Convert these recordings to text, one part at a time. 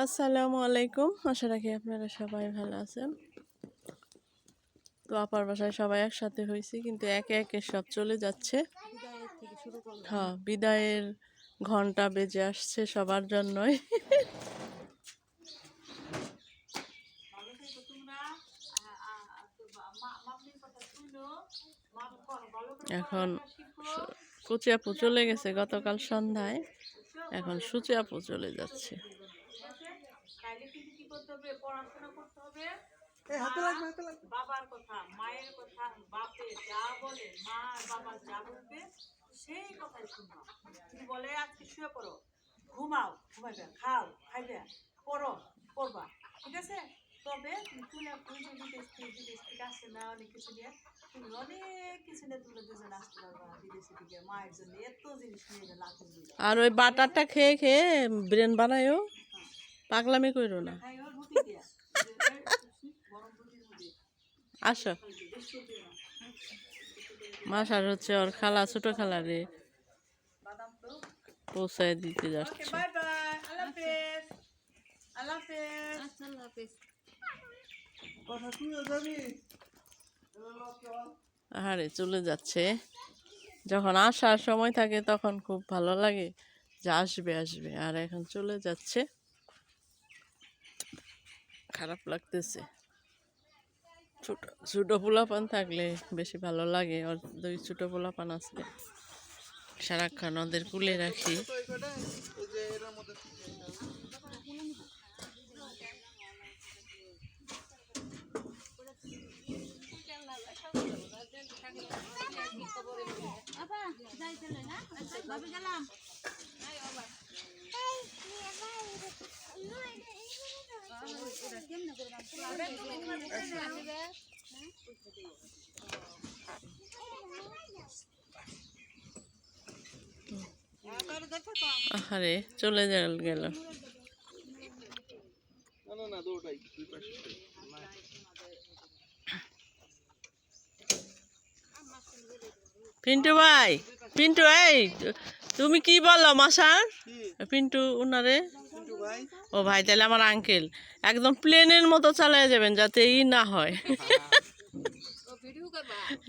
আসসালামু আলাইকুম। আশা রাখি আপনারা সবাই ভালো আছেন। তো আপার বাসায় সবাই একসাথে হয়েছি, কিন্তু একে একে সব চলে যাচ্ছে। হ্যাঁ, বিদায়ের ঘন্টা বেজে আসছে সবার জন্যই। এখন কুচি আপু চলে গেছে গতকাল সন্ধ্যায়, এখন সুচি আপু চলে যাচ্ছে। বাবার কথা, মায়ের কথা, বাপে যা বলে, মা বাবা যা বলবে সেই কথাই শুনবা। যদি বলে আজকে শুয়ে পড়ো, ঘুমাও, ঘুমাইবে, খাও, খাইবে, পড়ো, পড়বা, ঠিক আছে। তবে তুলে বিদেশ থেকে আসছে না, অনেক কিছু নিয়ে তুমি অনেক কিছু নিয়ে তুলে দুজন আসতে পারবা বিদেশে থেকে। মায়ের জন্য এত জিনিস নিয়ে গেলে আর ওই বাটারটা খেয়ে খেয়ে ব্রেন বানায়ও, পাগলামি করো না। আসো, মাসার হচ্ছে ওর খালা, ছোট খালা রে পৌঁছায় দিতে যাচ্ছে। আরে চলে যাচ্ছে। যখন আসার সময় থাকে তখন খুব ভালো লাগে যে আসবে আসবে, আর এখন চলে যাচ্ছে, খারাপ লাগতেছে। ছোট ছোট পোলাপান থাকলে বেশি ভালো লাগে। ওর দুই ছোট পোলাপান আছে, সারাক্ষণ ওদের কুলে রাখি। আরে চলে গেল। পিন্টু ভাই, পিন্টু এই তুমি কি বলো মাসার? পিন্টু উনারে ও ভাই, তাহলে আমার আঙ্কেল একদম প্লেনের মতো চালায় যাবেন যাতে না হয়।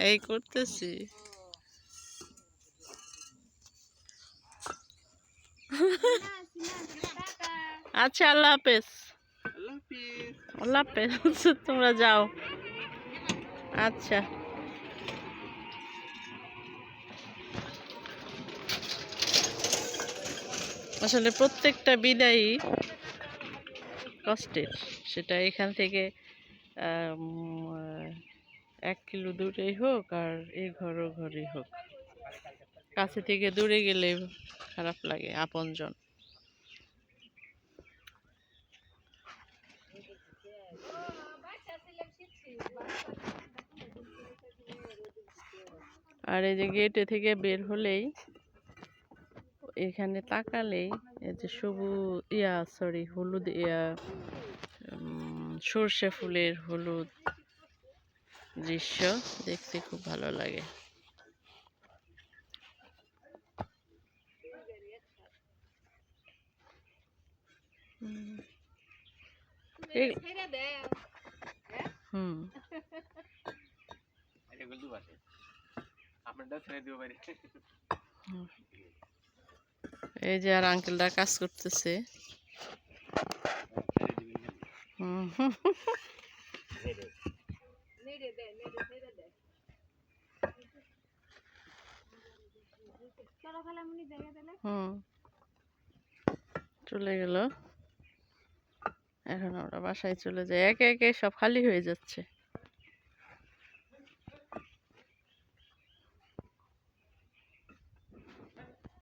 এই করতেছি। আচ্ছা, আল্লাহ হাফেজ। আল্লাহ হাফেজ, তোমরা যাও। আচ্ছা, আসলে প্রত্যেকটা বিদায়ী কষ্টের, সেটা এখান থেকে 1 কিলো দূরেই হোক আর এই ঘরেই হোক, কাছে থেকে দূরে গেলে খারাপ লাগে আপনজন। আর এই যে গেটে থেকে বের হলেই এখানে তাকালেই এই যে হলুদ সর্ষে ফুলের হলুদ দৃশ্য দেখতে খুব ভালো লাগে। এই যে আর আঙ্কেলরা কাজ করতেছে। চলে গেল, এখন আমরা বাসায় চলে যাই। একে একে সব খালি হয়ে যাচ্ছে।